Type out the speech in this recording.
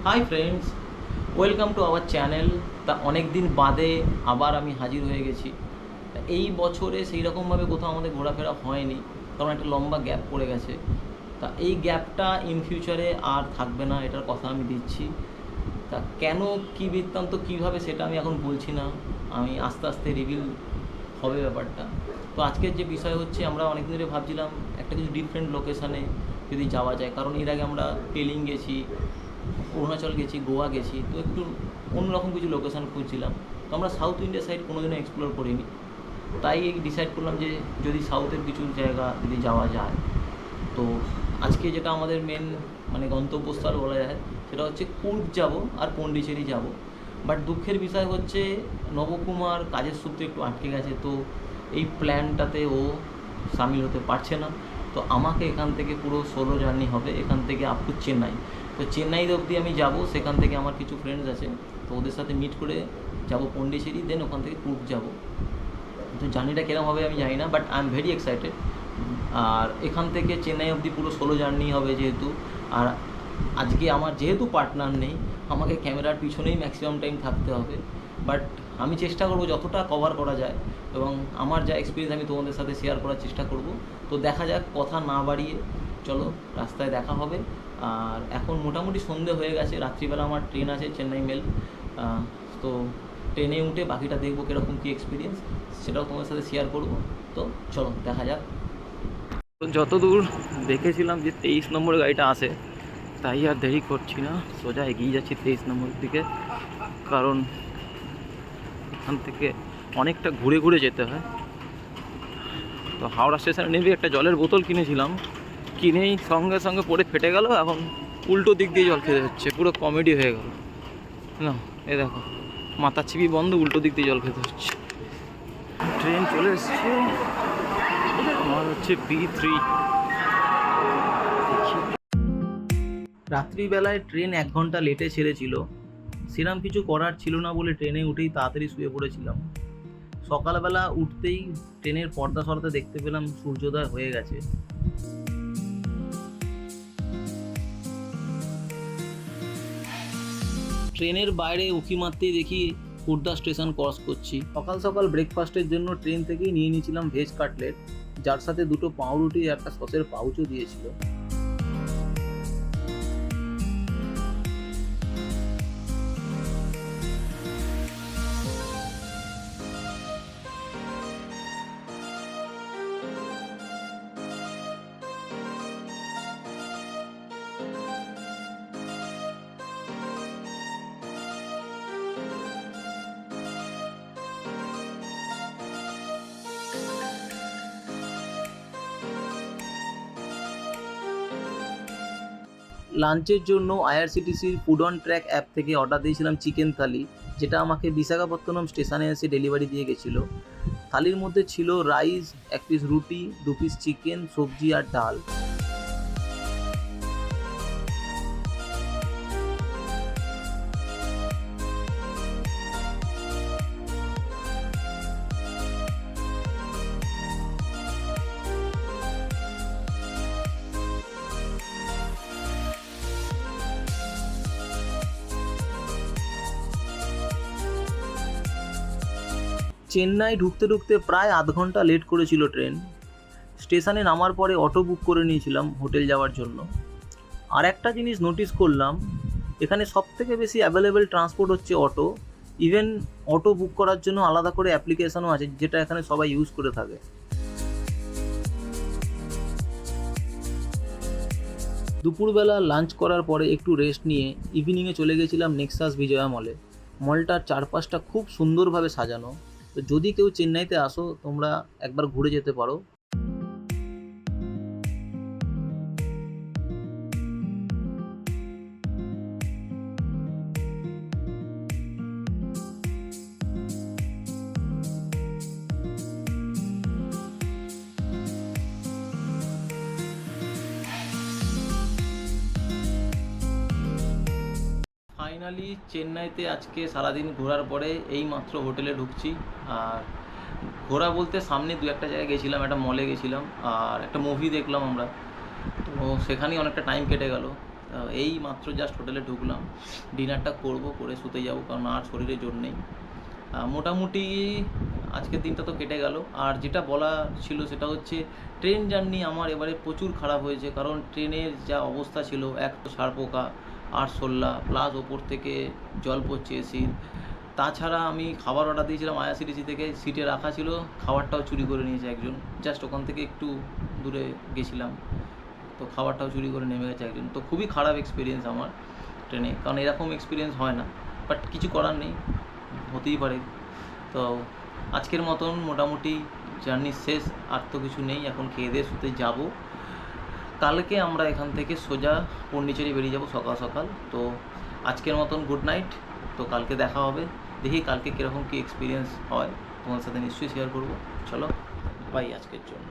Hi friends, welcome to our channel. তা অনেক দিন বাদে আবার আমি হাজির হয়ে গেছি। এই বছরে সেই রকমভাবে কোথাও আমাদের ঘোরাফেরা হয়নি, কারণ একটা লম্বা গ্যাপ পড়ে গেছে। তা এই গ্যাপটা ইন ফিউচারে আর থাকবে না, এটার কথা আমি দিচ্ছি। তা কেন, কী বৃত্তান্ত, কীভাবে, সেটা আমি এখন বলছি না, আমি আস্তে আস্তে রিভিল হবে ব্যাপারটা। তো আজকের যে বিষয় হচ্ছে, আমরা অনেক দিন ধরে ভাবছিলাম একটা কিছু ডিফারেন্ট লোকেশানে যদি যাওয়া যায়, কারণ এর আগে আমরা পেলিং গেছি, অরুণাচল গেছি, গোয়া গেছি, তো একটু অন্যরকম কিছু লোকেশান খুঁজছিলাম। তো আমরা সাউথ ইন্ডিয়া সাইড কোনোদিনও এক্সপ্লোর করিনি, তাই ডিসাইড করলাম যে যদি সাউথের কিছু জায়গা যদি যাওয়া যায়। তো আজকে যেটা আমাদের মেন মানে গন্তব্যস্থল বলা যায়, সেটা হচ্ছে কুর্গ যাব আর পন্ডিচেরি যাব। বাট দুঃখের বিষয় হচ্ছে নবকুমার কাজের সূত্রে একটু আটকে গেছে, তো এই প্ল্যানটাতে ও সামিল হতে পারছে না। তো আমাকে এখান থেকে পুরো সোলো জার্নি হবে, এখান থেকে আপ টু চেন্নাই। তো চেন্নাই অবধি আমি যাব, সেখান থেকে আমার কিছু ফ্রেন্ডস আছে, তো ওদের সাথে মিট করে যাব পন্ডিচেরি, দেন ওখান থেকে কুর্গ যাব। তো জার্নিটা কীরকম হবে আমি জানি না, but I am very excited. আর এখান থেকে চেন্নাই অবধি পুরো সোলো জার্নি হবে যেহেতু। আর আজকে আমার যেহেতু পার্টনার নেই, আমাকে ক্যামেরার পিছনেই ম্যাক্সিমাম টাইম থাকতে হবে। বাট আমি চেষ্টা করব যতটা কভার করা যায়, এবং আমার যা এক্সপিরিয়েন্স আমি তোমাদের সাথে শেয়ার করার চেষ্টা করব। তো দেখা যাক, কথা না বাড়িয়ে চলো, রাস্তায় দেখা হবে। আর এখন মোটামুটি সন্ধে হয়ে গেছে, রাত্রিবেলা আমার ট্রেন আছে চেন্নাই মেল। তো ট্রেনে উঠে বাকিটা দেখবো কীরকম কী এক্সপিরিয়েন্স, সেটাও তোমাদের সাথে শেয়ার করব। তো চলো দেখা যাক। তো যতদূর দেখেছিলাম যে 23 নম্বর গাড়িটা আসে, তাই আর দেরি করছি না, সোজা এগিয়ে যাচ্ছি 23 নম্বরের দিকে। কারণ এখান থেকে অনেকটা ঘুরে ঘুরে যেতে হয়। তো হাওড়া স্টেশনে নেমে একটা জলের বোতল কিনেছিলাম, কিনেই সঙ্গে সঙ্গে পড়ে ফেটে গেল। এখন উল্টো দিক দিয়ে জল খেতে হচ্ছে, পুরো কমেডি হয়ে গেল না। এ দেখো, মাথা চিপি বন্ধ, উল্টো দিক দিয়ে জল খেতে হচ্ছে। ট্রেন চলে এসছে, আমার হচ্ছে B3। রাত্রিবেলায় ট্রেন 1 ঘন্টা লেটে ছেড়েছিল, সেরকম কিছু করার ছিল না বলে ট্রেনে উঠেই তাড়াতাড়ি শুয়ে পড়েছিলাম। সকালবেলা উঠতেই ট্রেনের পর্দা সরাতে দেখতে পেলাম সূর্যোদয় হয়ে গেছে। ট্রেনের বাইরে উঁকি মারতেই দেখি খুর্দা স্টেশন ক্রস করছি। সকাল সকাল ব্রেকফাস্টের জন্য ট্রেন থেকেই নিয়ে নিয়েছিলাম ভেজ কাটলেট, যার সাথে 2টো পাউরুটি আর একটা সসের পাউচও দিয়েছিল। লাঞ্চের জন্য আইআরসিটিসির ফুড অন ট্র্যাক অ্যাপ থেকে অর্ডার দিয়েছিলাম চিকেন থালি, যেটা আমাকে বিশাখাপত্তনম স্টেশনে এসে ডেলিভারি দিয়ে গেছিলো। থালির মধ্যে ছিল রাইস, 1 পিস রুটি, 2 পিস চিকেন, সবজি আর ডাল। চেন্নাই ঢুকতে ঢুকতে প্রায় আধ ঘন্টা লেট করেছিল ট্রেন। স্টেশনে নামার পরে অটো বুক করে নিয়েছিলাম হোটেল যাওয়ার জন্য। আর একটা জিনিস নোটিস করলাম, এখানে সবথেকে বেশি অ্যাভেলেবেল ট্রান্সপোর্ট হচ্ছে অটো। ইভেন অটো বুক করার জন্য আলাদা করে অ্যাপ্লিকেশনও আছে, যেটা এখানে সবাই ইউজ করে থাকে। দুপুরবেলা লাঞ্চ করার পরে একটু রেস্ট নিয়ে ইভিনিংয়ে চলে গেছিলাম নেক্সাস বিজয়া মলে। মলটার চারপাশটা খুব সুন্দরভাবে সাজানো। তো যদি কেউ চেন্নাইতে আসো, তোমরা একবার ঘুরে যেতে পারো। ফাইনালি চেন্নাইতে আজকে সারাদিন ঘোরার পরে এই মাত্র হোটেলে ঢুকছি। আর ঘোরা বলতে সামনে 2-1টা জায়গায় গেছিলাম, একটা মলে গেছিলাম আর একটা মুভি দেখলাম আমরা। তো সেখানেই অনেকটা টাইম কেটে গেল। এই মাত্র জাস্ট হোটেলে ঢুকলাম, ডিনারটা করব, করে শুতে যাব, কারণ আর শরীরে জোর নেই। মোটামুটি আজকের দিনটা তো কেটে গেল। আর যেটা বলা ছিল সেটা হচ্ছে ট্রেন জার্নি আমার এবারে প্রচুর খারাপ হয়েছে, কারণ ট্রেনের যা অবস্থা ছিল, এক তো ষাঁড়পোকা, আরশোলা, প্লাস ওপর থেকে জল পড়ছে এসির। তাছাড়া আমি খাবার অর্ডার দিয়েছিলাম আইআরসিটিসি থেকে, সিটে রাখা ছিল, খাবারটাও চুরি করে নিয়েছে একজন, জাস্ট ওখান থেকে একটু দূরে গেছিলাম, তো খাবারটাও চুরি করে নেমে গেছে একজন। তো খুবই খারাপ এক্সপিরিয়েন্স আমার ট্রেনে, কারণ এরকম এক্সপিরিয়েন্স হয় না, বাট কিছু করার নেই, হতেই পারে। তো আজকের মতন মোটামুটি জার্নি শেষ, আর তো কিছু নেই, এখন খেয়ে দিয়ে শুতে যাব। কালকে আমরা এখান থেকে সোজা পন্ডিচেরি বেরিয়ে যাব সকাল সকাল। তো আজকের মতন গুড নাইট, তো কালকে দেখা হবে, দেখি কালকে কীরকম কী এক্সপিরিয়েন্স হয়, তোমার সাথে নিশ্চয়ই শেয়ার করবো। চলো বাই আজকের জন্য।